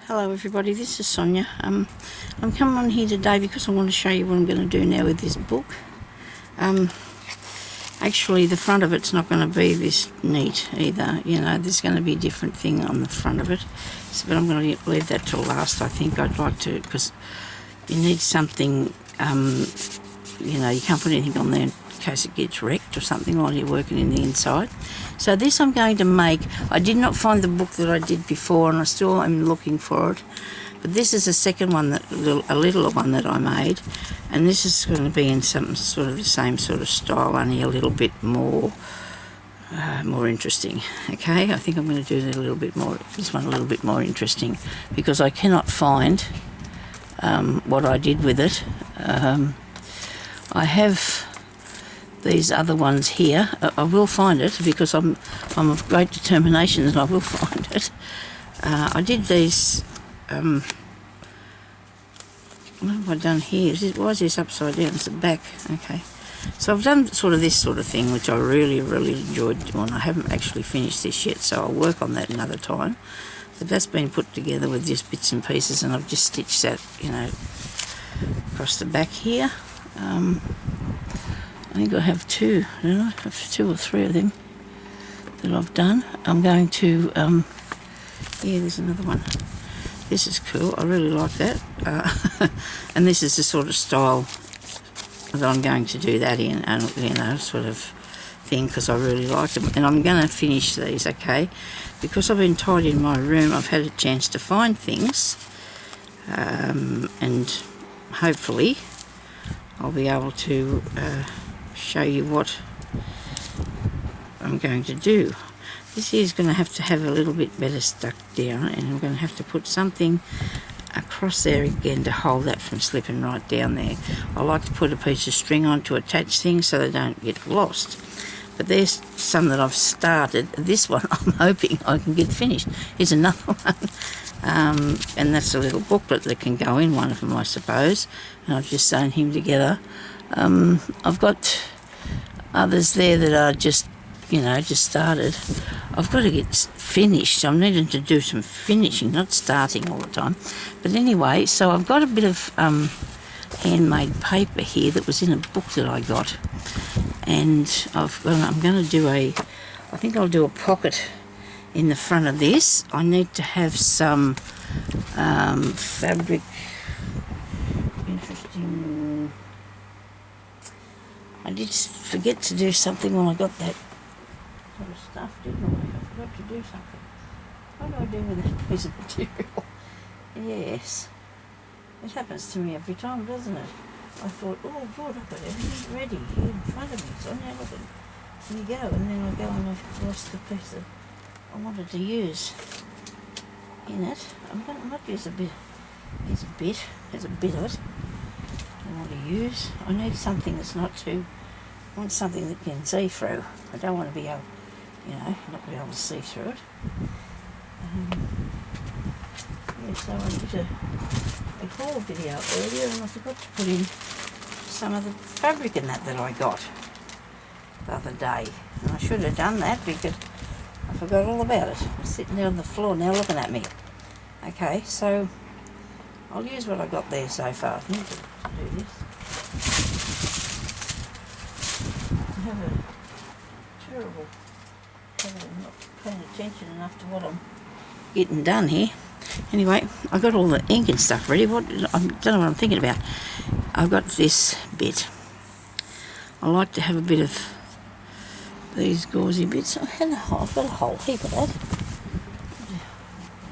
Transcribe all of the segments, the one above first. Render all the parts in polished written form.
Hello everybody, this is Sonya. I'm coming on here today because I want to show you what I'm going to do now with this book. Actually the front of it's not going to be this neat either, you know, there's going to be a different thing on the front of it. So, but I'm going to leave that till last. I think I'd like to, because you need something, you know, you can't put anything on there in case it gets wrecked or something while you're working in the inside. So this I'm going to make. I did not find the book that I did before and I still am looking for it. But this is the second one, a little one that I made. And this is going to be in some sort of the same sort of style, only a little bit more interesting. Okay, I think I'm going to do this one a little bit more interesting, because I cannot find what I did with it. I have these other ones here. I will find it because I'm of great determination that I will find it. I did these. What have I done here? Why is this upside down? It's the back. Okay. So I've done sort of this sort of thing, which I really enjoyed doing. I haven't actually finished this yet, so I'll work on that another time. But that's been put together with just bits and pieces, and I've just stitched that, you know, across the back here. I think I have two, don't I? I have 2 or 3 of them that I've done. I'm going to, yeah, there's another one. This is cool, I really like that. And this is the sort of style that I'm going to do that in, and you know, sort of thing, because I really like them. And I'm going to finish these, okay? Because I've been tidying my room, I've had a chance to find things, and hopefully I'll be able to show you what I'm going to do. This here is going to have a little bit better stuck down, and I'm going to have to put something across there again to hold that from slipping right down there. I like to put a piece of string on to attach things so they don't get lost. But there's some that I've started. This one I'm hoping I can get finished. Here's another one. And that's a little booklet that can go in one of them, I suppose. And I've just sewn him together. I've got others there that are just, you know, just started. I've got to get finished. I'm needing to do some finishing, not starting all the time. But anyway, so I've got a bit of handmade paper here that was in a book that I got. And I'm going to do I think I'll do a pocket in the front of this. I need to have some fabric. Interesting. I did forget to do something when I got that sort of stuff, didn't I? I forgot to do something. What do I do with that piece of material? Yes. It happens to me every time, doesn't it? I thought, oh God, I've got everything ready here in front of me. So now look at it. There you go. And then I go and I've lost the piece that I wanted to use in it. I might use a bit. There's a bit of it I want to use. I need something that's not too. I want something that can see through. I don't want to be able, you know, not be able to see through it. Yeah, so I did a haul video earlier, and I forgot to put in some of the fabric in that I got the other day. And I should have done that because I forgot all about it. I'm sitting there on the floor now looking at me. Okay, so I'll use what I got there so far. I need to do this. I have a terrible problem not paying attention enough to what I'm getting done here. Anyway, I've got all the ink and stuff ready. I don't know what I'm thinking about. I've got this bit. I like to have a bit of these gauzy bits. I've got a whole heap of that.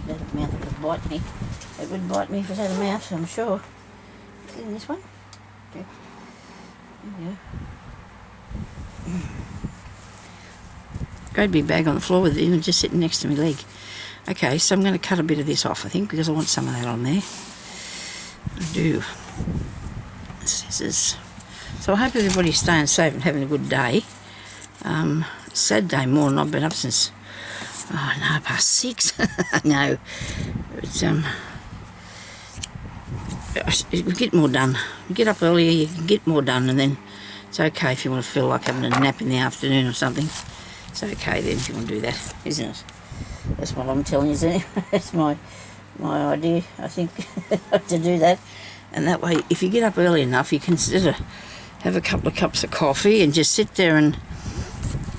That mouth would bite me. It would bite me if it had a mouth, I'm sure. Is it in this one? Okay. There you go. Great big bag on the floor with it even just sitting next to my leg. Okay, so I'm going to cut a bit of this off, I think, because I want some of that on there. I do. Scissors. So I hope everybody's staying safe and having a good day. Sad day morning. I've been up since, past 6. No. It's, we get more done. You get up earlier, you can get more done, and then it's okay if you want to feel like having a nap in the afternoon or something. It's okay then if you want to do that, isn't it? That's what I'm telling you, isn't it? That's my my idea, I think, to do that. And that way, if you get up early enough, you can sort of have a couple of cups of coffee and just sit there and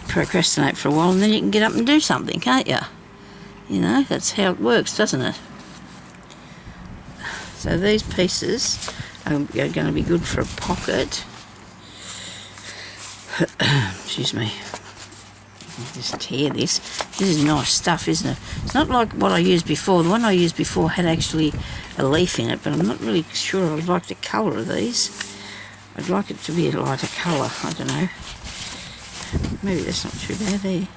procrastinate for a while, and then you can get up and do something, can't you? You know, that's how it works, doesn't it? So these pieces are going to be good for a pocket. Excuse me. Just tear this. This is nice stuff, isn't it? It's not like what I used before. The one I used before had actually a leaf in it, but I'm not really sure I would like the colour of these. I'd like it to be a lighter colour. I don't know. Maybe that's not too bad there.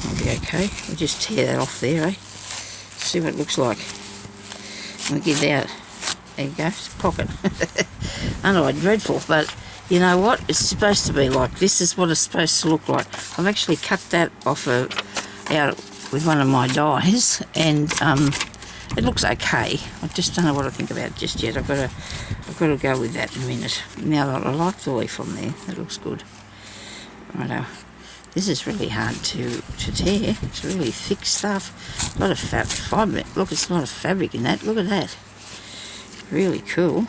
I'll be okay. We'll just tear that off there, eh? See what it looks like. We'll get it out. There you go. It's a pocket. I know, dreadful, but you know what? It's supposed to be like this. Is what it's supposed to look like. I've actually cut that off out with one of my dies, and it looks okay. I just don't know what I think about it just yet. I've got to go with that in a minute. Now that I like the leaf on there, that looks good. Righto. This is really hard to tear. It's really thick stuff. A lot of fibre. Look, it's a lot of fabric in that. Look at that. Really cool.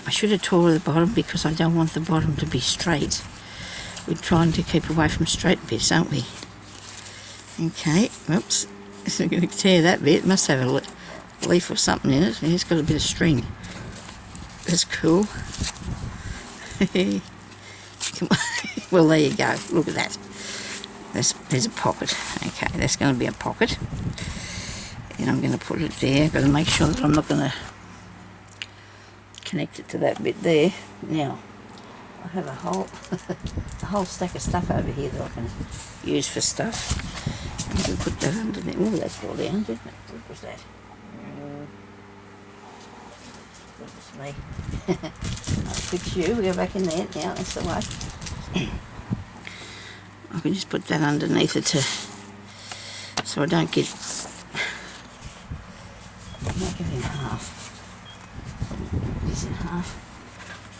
I should have tore the bottom because I don't want the bottom to be straight. We're trying to keep away from straight bits, aren't we? Okay, oops. So I'm going to tear that bit. It must have a leaf or something in it. It's got a bit of string. That's cool. Well, there you go. Look at that. There's a pocket. Okay, that's going to be a pocket. And I'm going to put it there. I've got to make sure that I'm not going to connect it to that bit there. Now, I have a whole stack of stuff over here that I can use for stuff. I'm going to put that under there. Oh, that's all down, didn't it? What was that? Goodness me. I'll fix you. We'll go back in there now. That's the way. I can just put that underneath it so I don't get. Make it in half. This in half.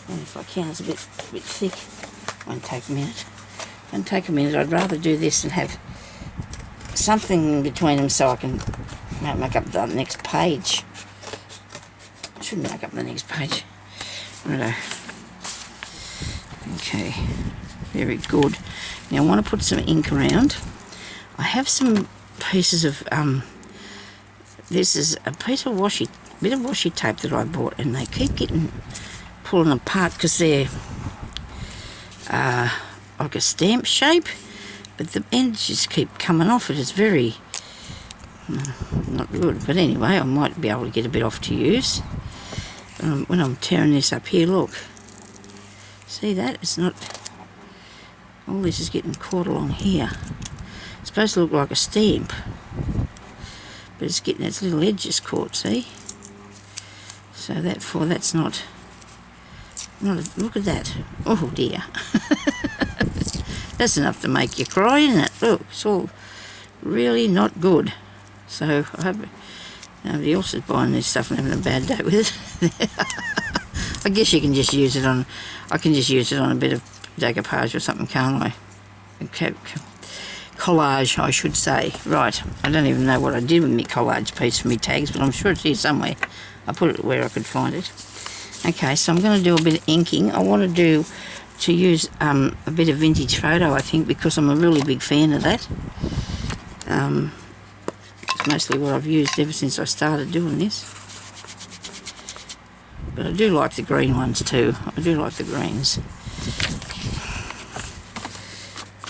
And if I can, it's a bit thick. Won't take a minute. Won't take a minute. I'd rather do this and have something in between them so I can make up the next page. I shouldn't make up the next page. Righto. Okay. Very good. Now I want to put some ink around. I have some pieces of this is a piece of bit of washi tape that I bought, and they keep pulling apart because they're like a stamp shape, but the ends just keep coming off it. It's very not good, but anyway, I might be able to get a bit off to use. When I'm tearing this up here, look, see that? It's not, all this is getting caught along here. It's supposed to look like a stamp, but it's getting its little edges caught, see? So that's not look at that. Oh dear. That's enough to make you cry, isn't it? Look, it's all really not good. So I hope nobody else is buying this stuff and having a bad day with it. I guess you can just use it on, I can just use it on a bit of decoupage or something, can't I? Okay. Collage, I should say. Right, I don't even know what I did with my collage piece for my tags, but I'm sure it's here somewhere. I put it where I could find it. Okay, so I'm going to do a bit of inking. I want to use a bit of vintage photo, I think, because I'm a really big fan of that. It's mostly what I've used ever since I started doing this. But I do like the green ones too. I do like the greens.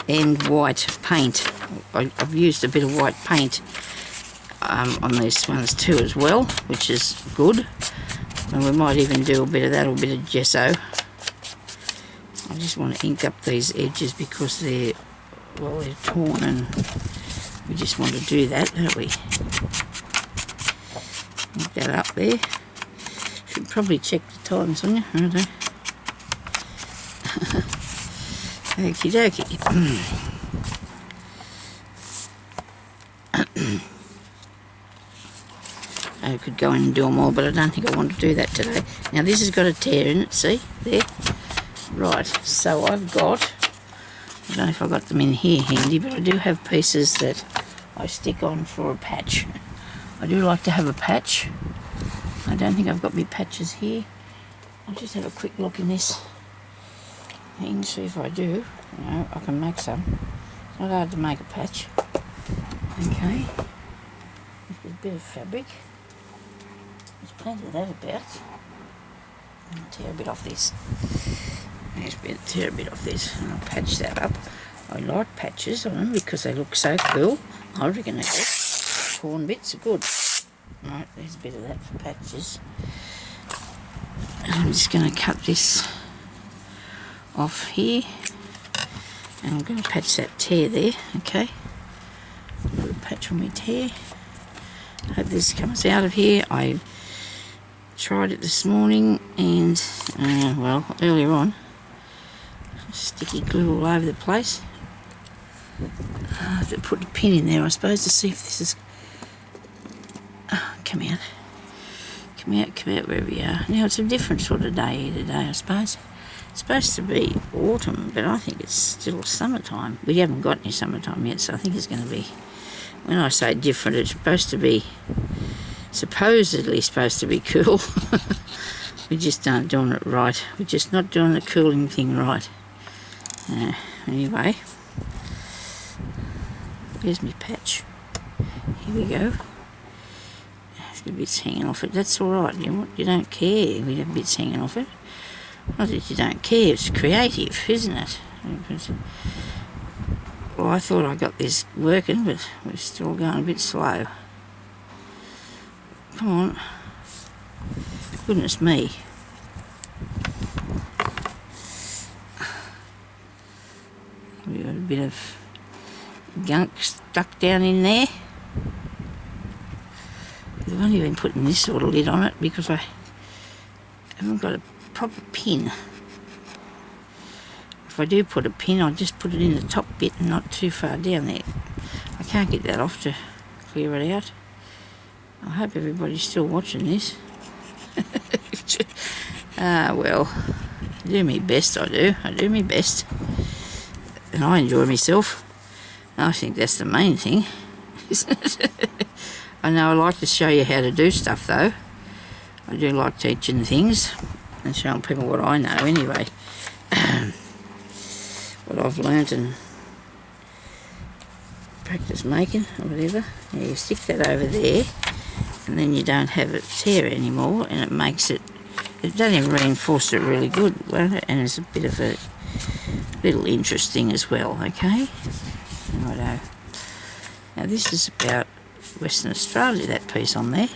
And white paint. I've used a bit of white paint on these ones too as well, which is good. And we might even do a bit of that or a bit of gesso. I just want to ink up these edges because they're torn, and we just want to do that, don't we? Ink that up there. Should probably check the time, Sonya. I don't know. Okie dokie. I could go in and do them all, but I don't think I want to do that today. Now this has got a tear in it, see? There. Right, so I've got, I don't know if I've got them in here handy, but I do have pieces that I stick on for a patch. I do like to have a patch. I don't think I've got my patches here. I'll just have a quick look in this thing, see if I do. No, I can make some. It's not hard to make a patch. Okay. There's a bit of fabric. There's plenty of that about. I'll tear a bit off this. Tear a bit off this and I'll patch that up. I like patches on them because they look so cool. I reckon they're good. Torn bits are good. Right, there's a bit of that for patches. And I'm just going to cut this off here. And I'm going to patch that tear there, okay? Put a patch on my tear. Hope this comes out of here. I tried it this morning and, well, earlier on. Sticky glue all over the place. I have to put a pin in there, I suppose, to see if this is... Oh, come out. Come out wherever you are. Now, it's a different sort of day here today, I suppose. It's supposed to be autumn, but I think it's still summertime. We haven't got any summertime yet, so I think it's going to be... When I say different, it's supposed to be... Supposedly supposed to be cool. We just aren't doing it right. We're just not doing the cooling thing right. Anyway, there's my patch. Here we go. There's got bits hanging off it. That's all right. You don't care. We have bits hanging off it. Not that you don't care. It's creative, isn't it? Well, I thought I got this working, but we're still going a bit slow. Come on. Goodness me. We've got a bit of gunk stuck down in there. I've only been putting this sort of lid on it because I haven't got a proper pin. If I do put a pin, I'll just put it in the top bit and not too far down there. I can't get that off to clear it out. I hope everybody's still watching this. Well, I do my best, I do. I do my best. And I enjoy myself. I think that's the main thing, isn't it? I know I like to show you how to do stuff, though. I do like teaching things and showing people what I know anyway. What I've learnt and practice making or whatever. Yeah, you stick that over there and then you don't have it tear anymore, and it makes it, it doesn't even reinforce it really good, won't it? And it's a bit of a little interesting as well, okay? Righto. Now this is about Western Australia, that piece on there.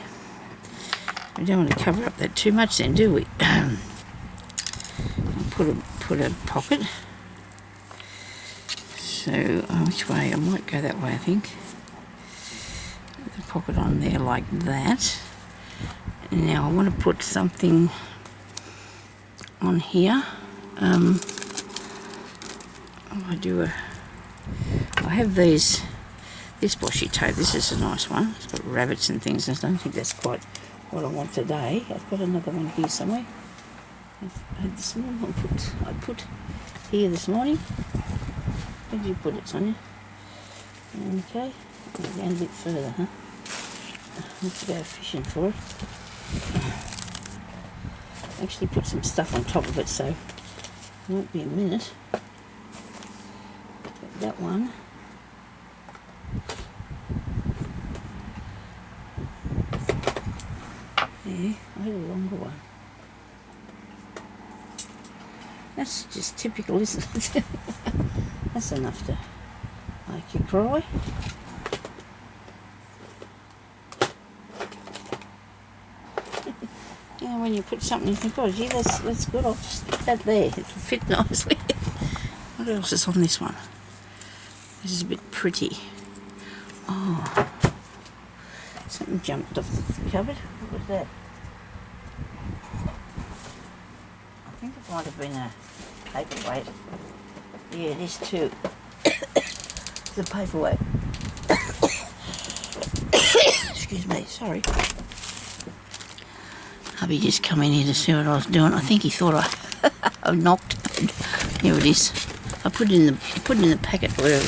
We don't want to cover up that too much then, do we? Put a pocket. So, which way? I might go that way, I think. The pocket on there like that. And now I want to put something on here. I have this washi tape. This is a nice one. It's got rabbits and things. I don't think that's quite what I want today. I've got another one here somewhere. I had this morning. I put here this morning. Where did you put it, Sonya? Okay. Down a bit further, huh? I have to go fishing for it. Actually put some stuff on top of it, so it won't be a minute. Got that one. Yeah, I had a longer one. That's just typical, isn't it? That's enough to make you cry. Yeah, when you put something, you think, oh gee, that's good, I'll just stick that there. It'll fit nicely. What else is on this one? This is a bit pretty. Oh, something jumped off the cupboard. What was that? I think it might have been a paperweight. Yeah, it is too. It's a paperweight. Excuse me, sorry. Hubby just come in here to see what I was doing. I think he thought I knocked. Here it is. I put it in the packet where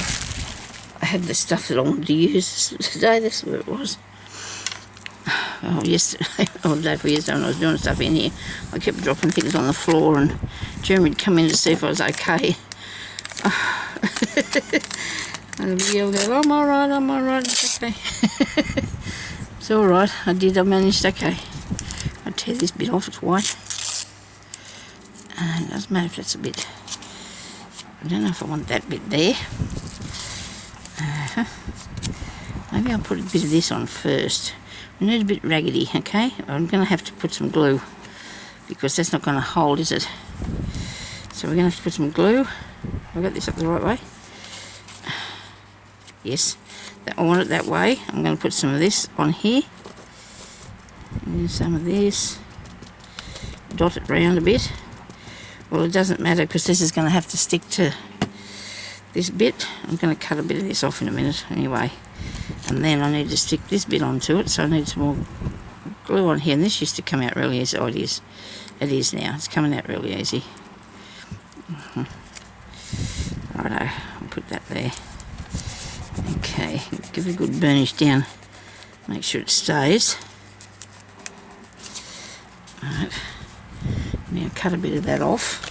I had the stuff that I wanted to use today. That's where it was. yesterday, or the day before yesterday when I was doing stuff in here, I kept dropping things on the floor and Jeremy'd come in to see if I was okay. And he'll go, I'm alright, it's okay. It's alright, I managed okay. I'll tear this bit off, it's white. And it doesn't matter if that's a bit, I don't know if I want that bit there. Maybe I'll put a bit of this on first. We need a bit raggedy, okay? I'm going to have to put some glue because that's not going to hold, is it? So we're going to have to put some glue. Have I got this up the right way? Yes. I want it that way. I'm going to put some of this on here. And some of this. Dot it round a bit. Well, it doesn't matter because this is going to have to stick to this bit. I'm going to cut a bit of this off in a minute anyway. And then I need to stick this bit onto it, so I need some more glue on here. And this used to come out really easy. Oh, it is. It is now. It's coming out really easy. Righto, I'll put that there. Okay, give it a good burnish down. Make sure it stays. Alright. Now cut a bit of that off.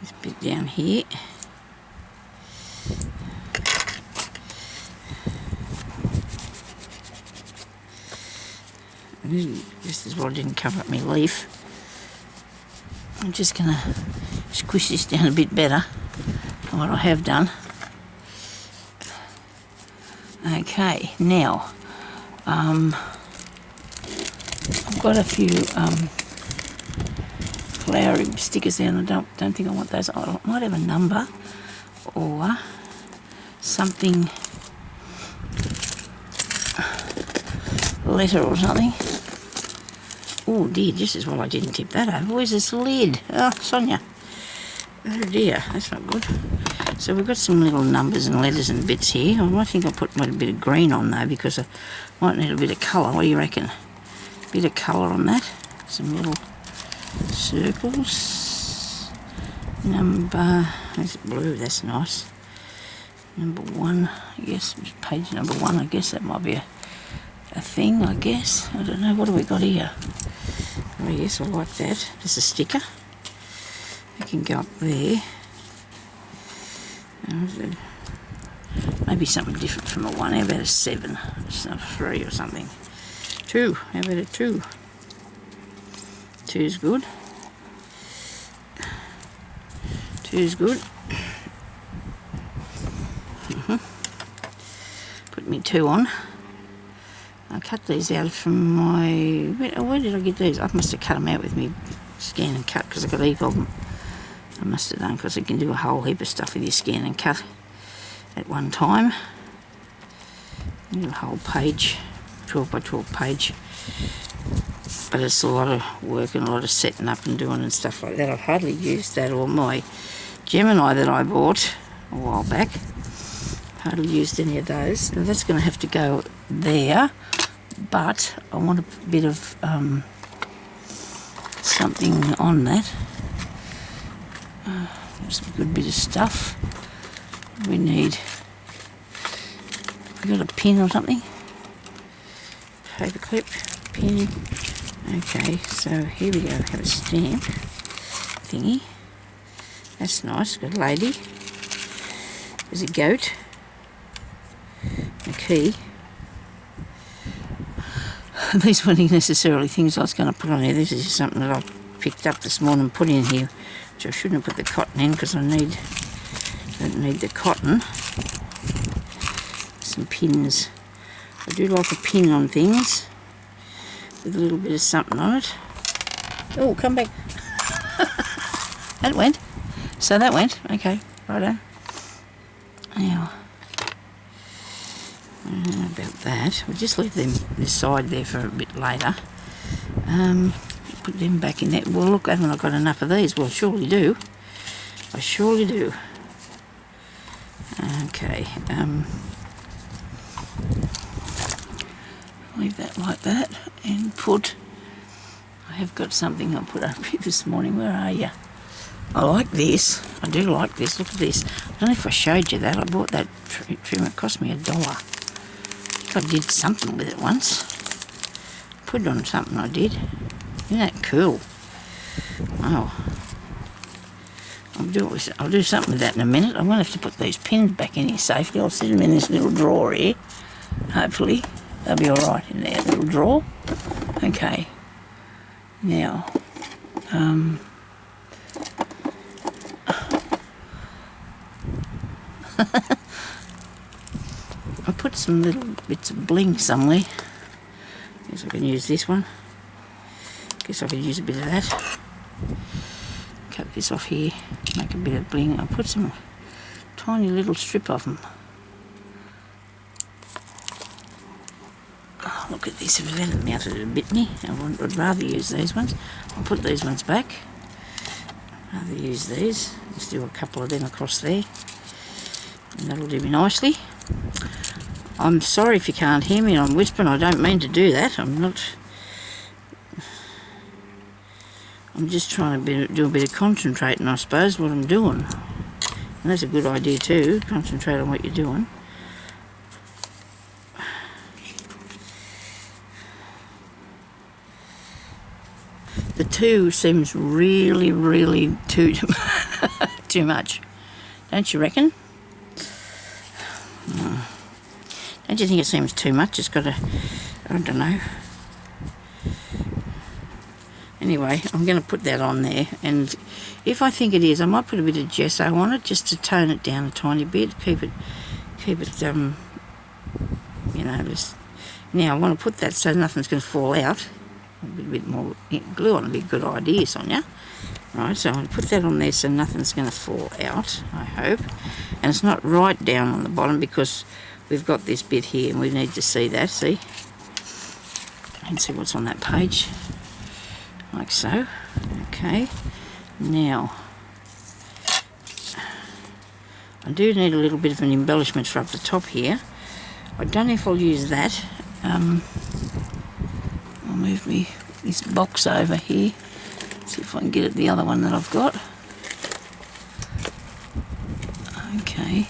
This bit down here. This is what I didn't cover up my leaf. I'm just going to squish this down a bit better than what I have done. Okay, now I've got a few flowery stickers there, and I don't think I want those. I might have a number or something, letter or something. Oh dear, this is why I didn't tip that over. Where's this lid? Oh, Sonya. Oh dear, that's not good. So we've got some little numbers and letters and bits here. I think I'll put a bit of green on though because I might need a bit of colour. What do you reckon? A bit of colour on that. Some little circles. Number, is it blue? That's nice. Number 1, I guess. Page number 1, I guess that might be a thing, I guess. I don't know. What have we got here? Oh yes, I like that. There's a sticker. It can go up there. Maybe something different from a 1. How about a 7? It's not a 3 or something. 2. How about a 2? 2's good. 2's good. Put me 2 on. I cut these out from my... Where did I get these? I must have cut them out with me scan and cut because I got a heap of them. I must have done because I can do a whole heap of stuff with your scan and cut at one time. A whole page, 12 by 12 page. But it's a lot of work and a lot of setting up and doing and stuff like that. I've hardly used that or my Gemini that I bought a while back. Hardly used any of those. Now that's going to have to go there, but I want a bit of something on that. There's a good bit of stuff. We need. We got a pin or something. Paper clip, pin. Okay, so here we go. Have a stamp thingy. That's nice. Got a lady. There's a goat. A key. These weren't necessarily things I was going to put on here. This is just something that I picked up this morning and put in here, which I shouldn't have put the cotton in because I don't need the cotton. Some pins. I do like a pin on things with a little bit of something on it. Oh, come back. That went. So that went. Okay, righto. Now, I don't know about that. We'll just leave them this side there for a bit later. Put them back in there. Well, look, haven't I got enough of these? Well, I surely do. I surely do. Okay. Leave that like that and put... I have got something I put up here this morning. Where are you? I like this. I do like this. Look at this. I don't know if I showed you that. I bought that trim. It cost me $1. I think I did something with it once. Put it on something I did. Isn't that cool? Wow. I'll do something with that in a minute. I'm going to have to put these pins back in here safely. I'll sit them in this little drawer here. Hopefully they'll be alright in there, little drawer. Okay. Now, I put some little bits of bling somewhere. Guess I can use this one. Guess I could use a bit of that. Cut this off here, make a bit of bling. I'll put some tiny little strip of them. Oh, look at this, if I hadn't mounted it a bit me, I'd rather use these ones. I'll put these ones back. I'd rather use these. Let's do a couple of them across there. And that'll do me nicely. I'm sorry if you can't hear me, I'm whispering. I don't mean to do that. I'm just trying to do a bit of concentrating, I suppose, what I'm doing. And that's a good idea too, concentrate on what you're doing. The 2 seems really, really too much. Don't you reckon? Don't you think it seems too much? It's got a, I don't know. Anyway, I'm going to put that on there, and if I think it is, I might put a bit of gesso on it just to tone it down a tiny bit, keep it, you know, just. Now I want to put that so nothing's going to fall out. A bit more glue on would be a good idea, Sonya. Right, so I'm going to put that on there so nothing's going to fall out, I hope. And it's not right down on the bottom because we've got this bit here and we need to see that, see? And see what's on that page. Like so. Okay. Now, I do need a little bit of an embellishment for up the top here. I don't know if I'll use that. I'll move this box over here. See if I can get at the other one that I've got. Okay.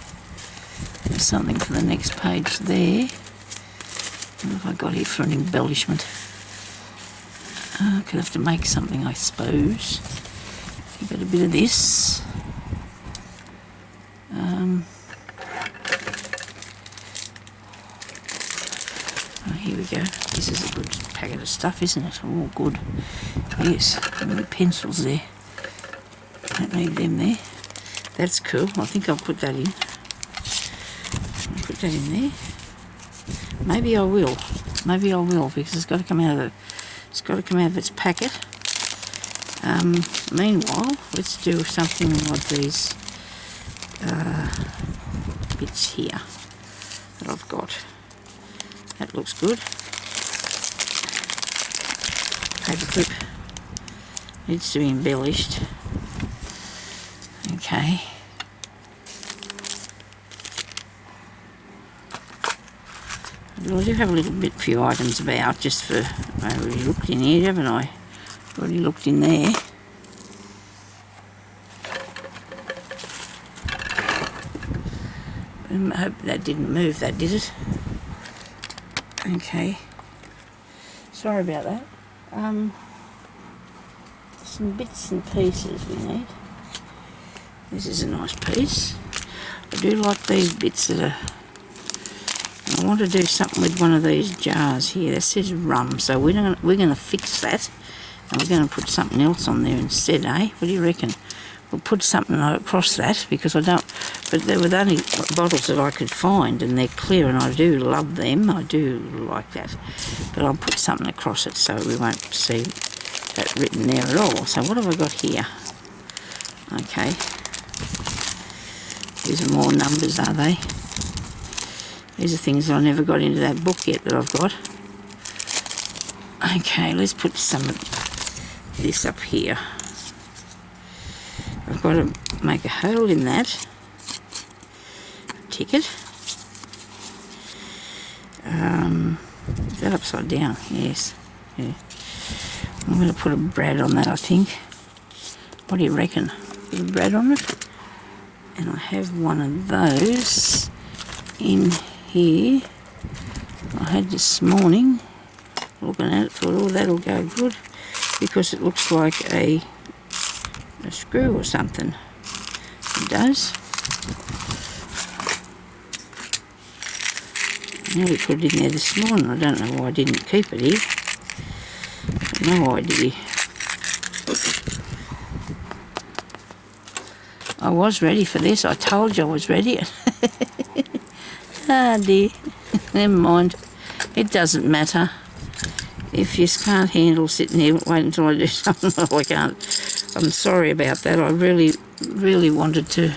There's something for the next page there. What have I got here for an embellishment? I could have to make something, I suppose. Give it a bit of this. Oh, here we go. This is a good packet of stuff, isn't it? Oh, good. Yes, and the pencils there. Don't need them there. That's cool. I think I'll put that in. I'll put that in there. Maybe I will. Maybe I will, because it's got to come out of the. It's got to come out of its packet. Meanwhile, let's do something like these bits here that I've got. That looks good. Paper clip needs to be embellished. Okay. Well, I do have a little bit, few items about, just for, I already looked in here, haven't I? Already looked in there. I hope that didn't move, that did it? Okay. Sorry about that. Some bits and pieces we need. This is a nice piece. I do like these bits that are. I want to do something with one of these jars here. That says rum, so we're gonna fix that, and we're going to put something else on there instead, eh? What do you reckon? We'll put something across that because I don't. But they were the only bottles that I could find, and they're clear, and I do love them. I do like that, but I'll put something across it so we won't see that written there at all. So what have I got here? Okay, these are more numbers, are they? These are things that I never got into that book yet that I've got. Okay, let's put some of this up here. I've got to make a hole in that. Ticket. Is that upside down? Yes. Yeah. I'm going to put a brad on that, I think. What do you reckon? with a brad on it. And I have one of those in here. I had this morning, looking at it, thought, oh, that'll go good, because it looks like a screw or something. It does. I nearly put it in there this morning. I don't know why I didn't keep it here. No idea. I was ready for this. I told you I was ready. Ah dear. Never mind. It doesn't matter. If you can't handle sitting here, wait until I do something. No, I can't. I'm sorry about that. I really, really wanted to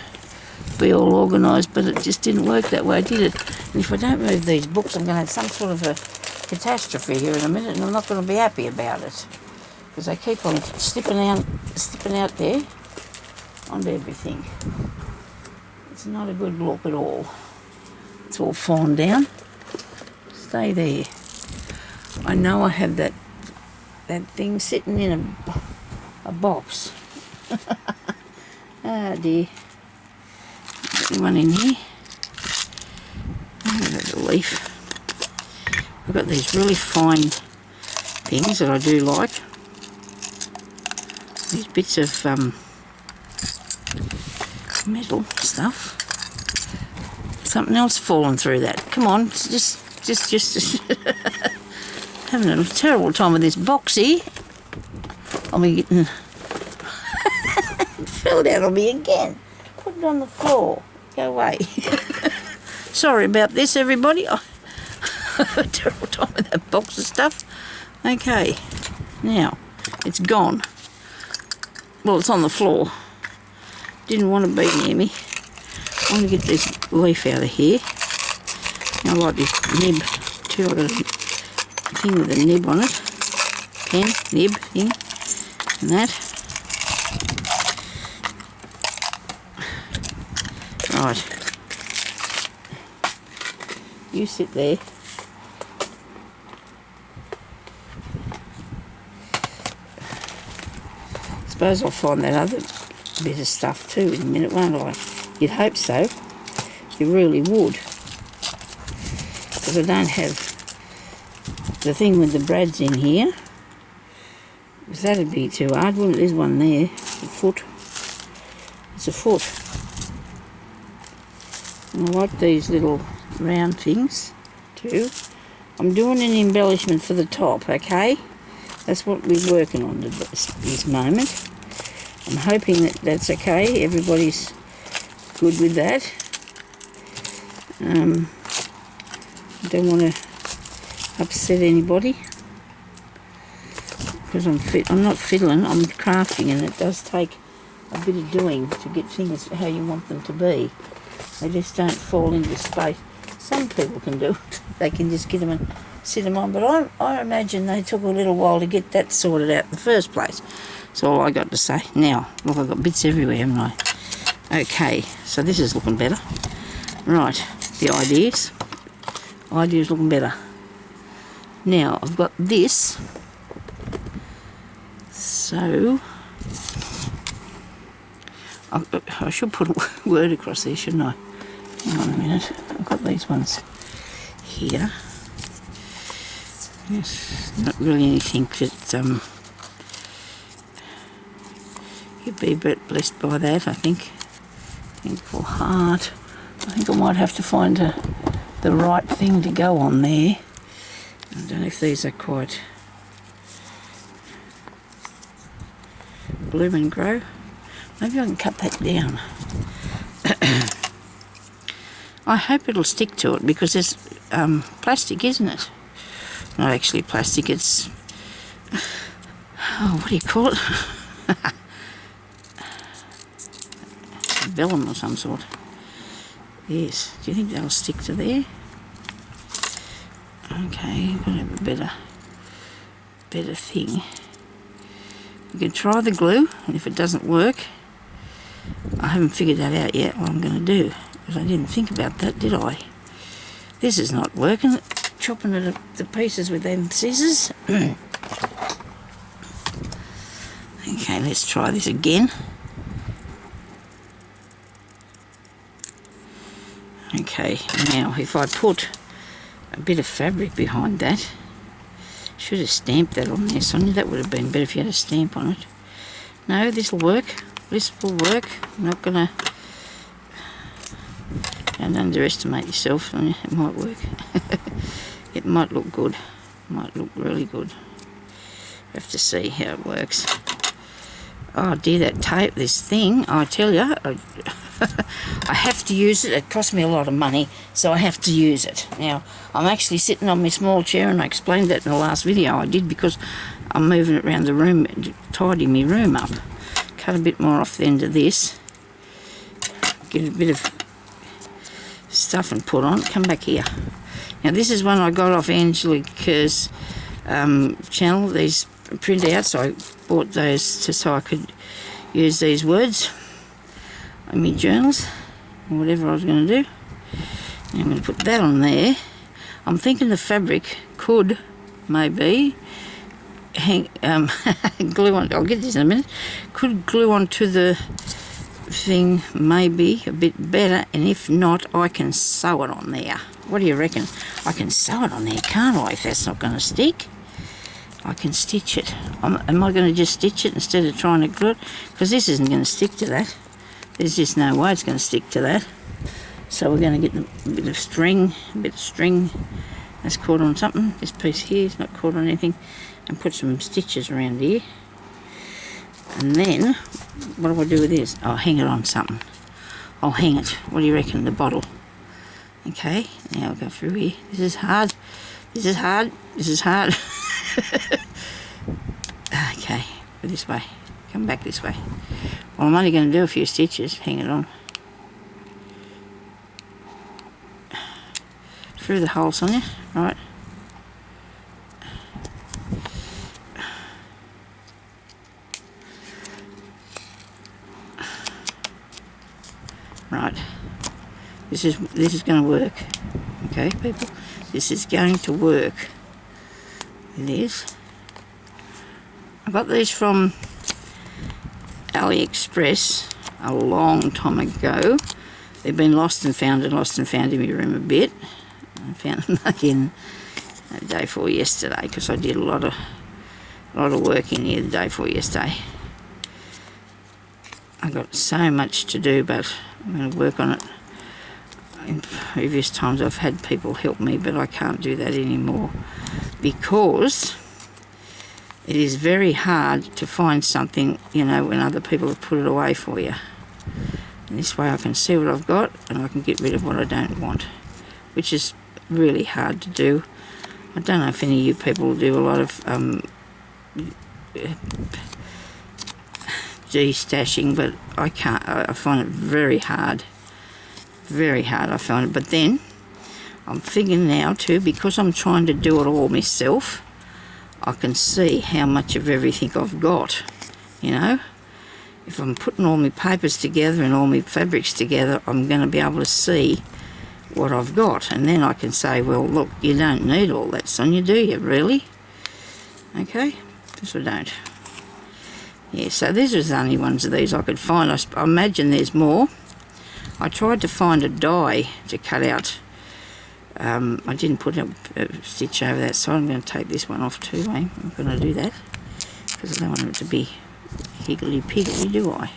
be all organised, but it just didn't work that way, did it? And if I don't move these books, I'm going to have some sort of a catastrophe here in a minute, and I'm not going to be happy about it, because they keep on slipping out there onto everything. It's not a good look at all. It's all fallen down. Stay there. I know I have that thing sitting in a box. Ah dear. Got one in here. There's a leaf. I've got these really fine things that I do like. These bits of metal stuff. Something else falling through that. Come on, just having a terrible time with this box here. I'll be getting... It fell down on me again. Put it on the floor. Go away. Sorry about this, everybody. I have a terrible time with that box of stuff. Okay, now it's gone. Well, it's on the floor. Didn't want to be near me. I want to get this leaf out of here. I like this nib too. I've got a thing with a nib on it. Pen, nib thing, and that. Right. You sit there. Suppose I'll find that other bit of stuff too in a minute, won't I? You'd hope so. You really would. Because I don't have the thing with the brads in here. Because that'd be too hard, wouldn't it? There's one there. A foot. It's a foot. And I like these little round things too. I'm doing an embellishment for the top, okay? That's what we're working on at this moment. I'm hoping that that's okay. Everybody's good with that. I don't want to upset anybody, because I'm not fiddling, I'm crafting, and it does take a bit of doing to get things how you want them to be. They just don't fall into space. Some people can do it. They can just get them and sit them on, but I imagine they took a little while to get that sorted out in the first place. That's all I got to say. Now, look, I've got bits everywhere, haven't I? Okay, so this is looking better. Right, the idea's looking better. Now, I've got this. So, I should put a word across there, shouldn't I? Hang on a minute. I've got these ones here. Yes, not really anything that you'd be blessed by that, I think. Thankful heart. I think I might have to find the right thing to go on there. I don't know if these are quite bloom and grow. Maybe I can cut that down. I hope it'll stick to it, because it's plastic, isn't it? Not actually plastic, it's... Oh, what do you call it? Vellum or some sort. Yes. Do you think that'll stick to there? Okay, I'm going to have a better thing. You can try the glue, and if it doesn't work, I haven't figured that out yet, what I'm going to do. Because I didn't think about that, did I? This is not working. Chopping it to pieces with them scissors. Okay, let's try this again. Okay, now if I put a bit of fabric behind that, should have stamped that on there, Sonia. That would have been better if you had a stamp on it. No, this will work. This will work. I'm not gonna. Don't underestimate yourself, Sonia. It might work. It might look good. Might look really good. Have to see how it works. Oh dear, that tape, this thing, I tell you, I have to use it. It cost me a lot of money, so I have to use it. Now, I'm actually sitting on my small chair, and I explained that in the last video I did, because I'm moving it around the room to tidy my room up. Cut a bit more off the end of this. Get a bit of stuff and put on. Come back here. Now, this is one I got off Angelica's channel, these printouts. I bought those so I could use these words in my journals, or whatever I was going to do. And I'm going to put that on there. I'm thinking the fabric could maybe hang, glue on. I'll get this in a minute. Could glue onto the thing maybe a bit better, and if not, I can sew it on there. What do you reckon? I can sew it on there, can't I? If that's not going to stick, I can stitch it. Am I going to just stitch it instead of trying to glue it? Because this isn't going to stick to that. There's just no way it's going to stick to that. So we're going to get a bit of string that's caught on something. This piece here is not caught on anything, and put some stitches around here. And then, what do I do with this? I'll hang it on something. I'll hang it. What do you reckon? The bottle. Okay, now I'll go through here. This is hard. This is hard. This is hard. Okay, go this way. Come back this way. Well, I'm only going to do a few stitches. Hang it on. Through the hole, Sonia. Right. Right. This is going to work. Okay, people. This is going to work. It is. I got these from AliExpress a long time ago. They've been lost and found in my room a bit. I found them again the day before yesterday, because I did a lot of work in here the day before yesterday. I've got so much to do, but I'm going to work on it. In previous times I've had people help me, but I can't do that anymore, because it is very hard to find something, you know, when other people have put it away for you. And this way I can see what I've got, and I can get rid of what I don't want, which is really hard to do. I don't know if any of you people do a lot of de-stashing, but I can't. I find it very hard. Very hard, I find it. But then I'm figuring now too, because I'm trying to do it all myself, I can see how much of everything I've got, you know. If I'm putting all my papers together and all my fabrics together, I'm going to be able to see what I've got, and then I can say, well, look, you don't need all that, Sonia, do you, really? Okay, because I don't. Yeah, so these are the only ones of these I could find. I imagine there's more. I tried to find a die to cut out. I didn't put a stitch over that side. I'm going to take this one off too, eh? I'm going to do that, because I don't want it to be higgledy-piggledy, do I?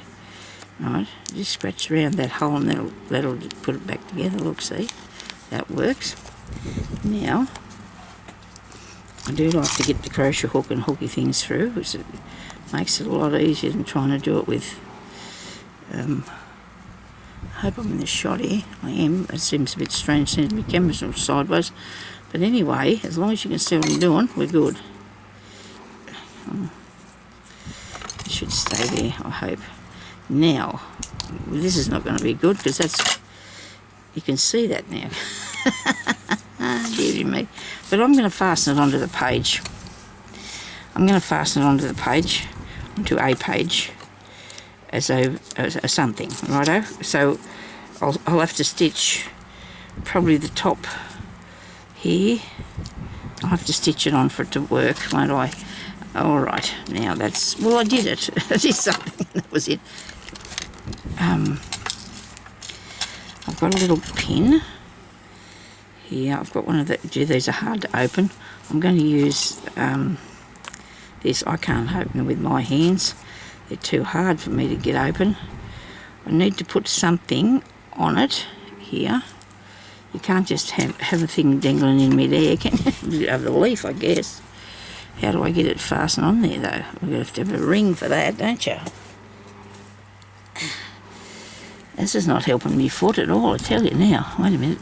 Right, just scratch around that hole, and that'll put it back together. Look, see, that works. Now, I do like to get the crochet hook and hooky things through, which it makes it a lot easier than trying to do it with. I hope I'm in the shot here. I am. It seems a bit strange since my camera's all sideways, but anyway, as long as you can see what I'm doing, we're good. It should stay there, I hope. Now, this is not going to be good, because that's, you can see that now. Dear me. But I'm going to fasten it onto the page. I'm going to fasten it onto the page, onto a page, as something, righto? So I'll have to stitch probably the top here. I'll have to stitch it on for it to work, won't I? All right, now that's, well, I did it. I did something. That was it. I've got a little pin. here. I've got one of the, gee, these are hard to open. I'm going to use this. I can't open it with my hands. They're too hard for me to get open. I need to put something on it here. You can't just have a thing dangling in midair, can you? Over the leaf, I guess. How do I get it fastened on there, though? We're going to have a ring for that, don't you? This is not helping me foot at all, I tell you now. Wait a minute,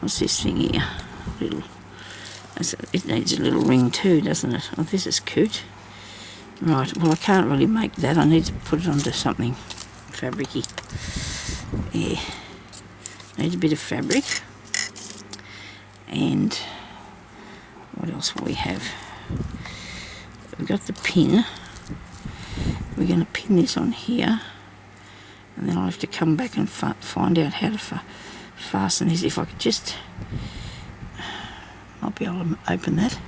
what's this thing here? It needs a little ring too, doesn't it? Oh, this is cute. Right, well I can't really make that. I need to put it onto something fabricy. Yeah, needs a bit of fabric. And what else will we have? We've got the pin. We're going to pin this on here. And then I'll have to come back and find out how to fasten this. If I could just... I'll be able to open that.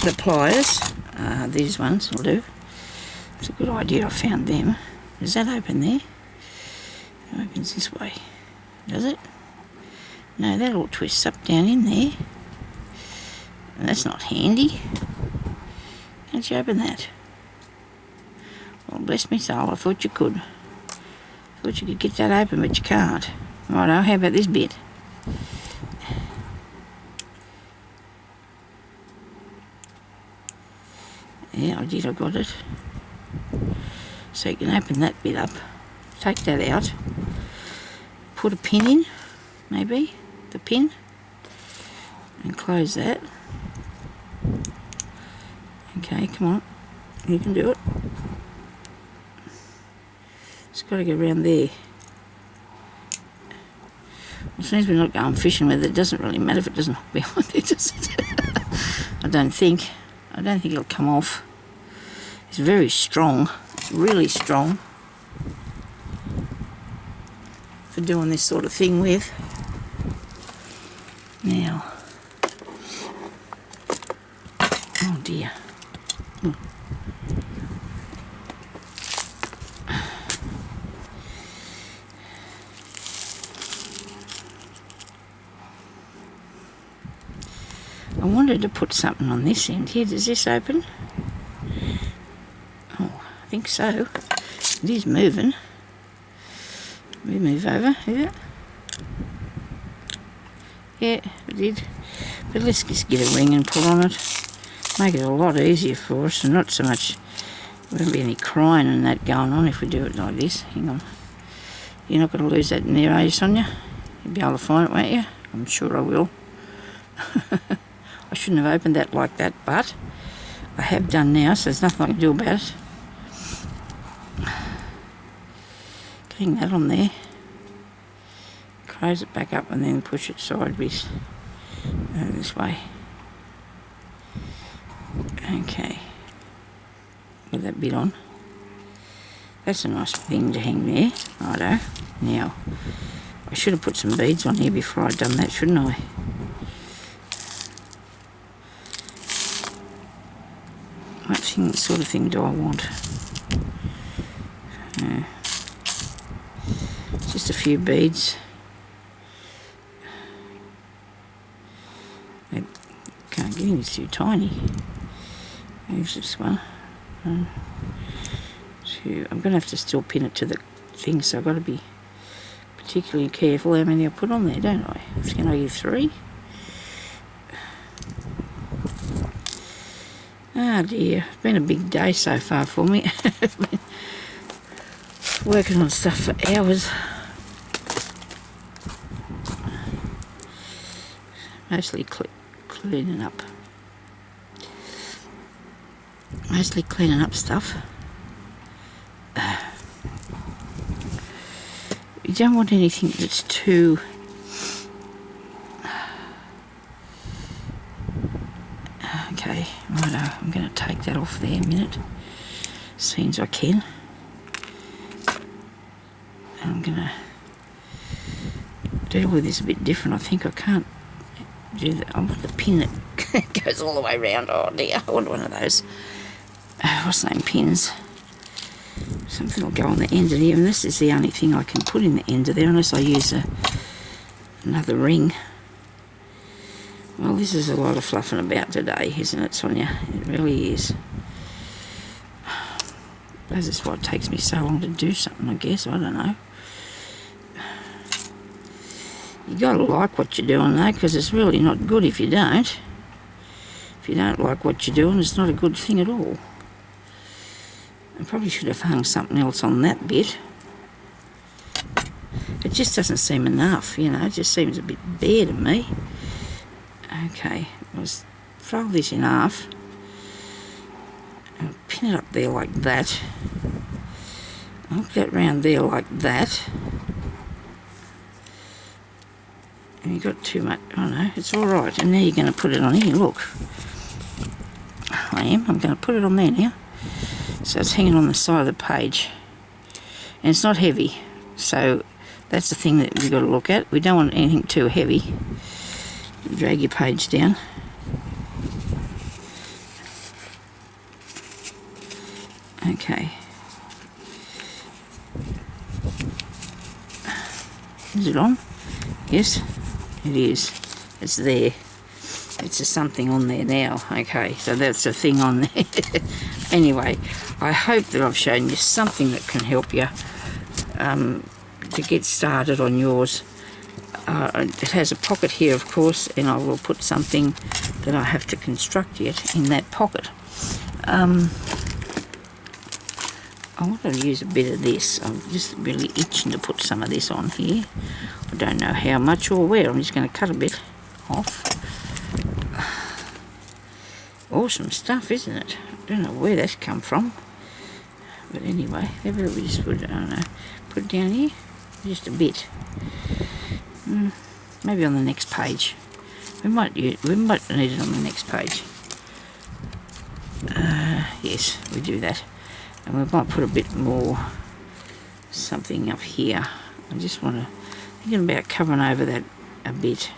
The pliers, these ones will do. It's a good idea, I found them. Does that open there? It opens this way. Does it? No, that all twists up down in there. That's not handy. How'd you open that? Well, bless me soul, I thought you could. I thought you could get that open, but you can't. Righto, how about this bit? Yeah, I did, I got it. So you can open that bit up. Take that out. Put a pin in, maybe, the pin. And close that. Okay, come on, you can do it. It's got to go around there. Well, since we're not going fishing with it, it doesn't really matter if it doesn't hook behind it, does it? I don't think it'll come off. It's very strong, really strong for doing this sort of thing with. Now, oh dear. I wanted to put something on this end here. Does this open? Oh, I think so. It is moving. We move over, is it? Yeah, it did. But let's just get a ring and put on it. Make it a lot easier for us, and not so much, there won't be any crying and that going on if we do it like this. Hang on. You're not going to lose that in there, are you, Sonya? You'll be able to find it, won't you? I'm sure I will. I shouldn't have opened that like that, but I have done now, so there's nothing I can do about it. Getting that on there. Close it back up and then push it sideways this way. Okay. Get that bit on. That's a nice thing to hang there. Righto. Now, I should have put some beads on here before I'd done that, shouldn't I? What sort of thing do I want? Just a few beads. I can't get in, it's too tiny. Here's this one. I'm going to have to still pin it to the thing, so I've got to be particularly careful how many I put on there, don't I? It's going to be 3. Oh dear, it's been a big day so far for me. I've been working on stuff for hours. Mostly cleaning up. Mostly cleaning up stuff. You don't want anything that's too... Okay, righto, I'm going to take that off there a minute, as soon as I can. And I'm going to deal with this a bit different. I think I can't do that. I want the pin that goes all the way around. Oh dear, I want one of those, what's the name, pins. something will go on the end of here, and this is the only thing I can put in the end of there unless I use another ring. Well, this is a lot of fluffing about today, isn't it, Sonya? It really is. This is why it takes me so long to do something, I guess. I don't know. You got to like what you're doing, though, because it's really not good if you don't. If you don't like what you're doing, it's not a good thing at all. I probably should have hung something else on that bit. It just doesn't seem enough, you know. It just seems a bit bare to me. Okay, let's fold this in half. I'll pin it up there like that. I'll get round there like that. And you got too much, oh no, it's alright. And now you're going to put it on here, look. I'm going to put it on there now. So it's hanging on the side of the page. And it's not heavy. So that's the thing that we've got to look at. We don't want anything too heavy. Drag your page down. Okay. Is it on? Yes, it is. It's there. It's just something on there now. Okay, so that's the thing on there. Anyway, I hope that I've shown you something that can help you to get started on yours. It has a pocket here, of course, and I will put something that I have to construct yet in that pocket. I want to use a bit of this. I'm just really itching to put some of this on here. I don't know how much or where. I'm just going to cut a bit off. Awesome stuff, isn't it? I don't know where that's come from. But anyway, maybe we just put it, I don't know, put it down here. Just a bit. Maybe on the next page. We might need it on the next page. Yes, we do that. And we might put a bit more something up here. I just want to thinking about covering over that a bit.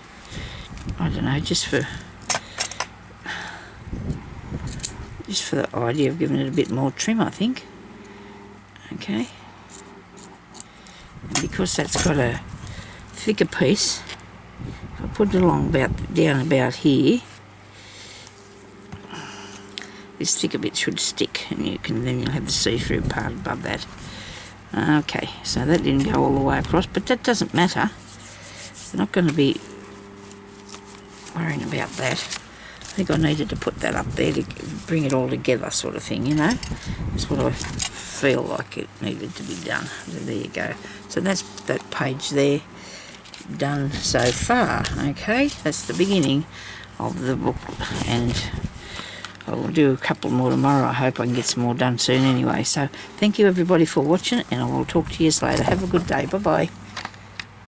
I don't know, just for the idea of giving it a bit more trim, I think. Okay. And because that's got a thicker piece, if I put it along down about here, this thicker bit should stick, and then you'll have the see-through part above that. Okay, so that didn't go all the way across, but that doesn't matter. We're not going to be worrying about that. I think I needed to put that up there to bring it all together, sort of thing, you know. That's what I feel like it needed to be done. So there you go. So that's that page there done so far. Okay, that's the beginning of the book, and I will do a couple more tomorrow. I hope I can get some more done soon anyway. So thank you everybody for watching, and I will talk to you later. Have a good day. Bye bye.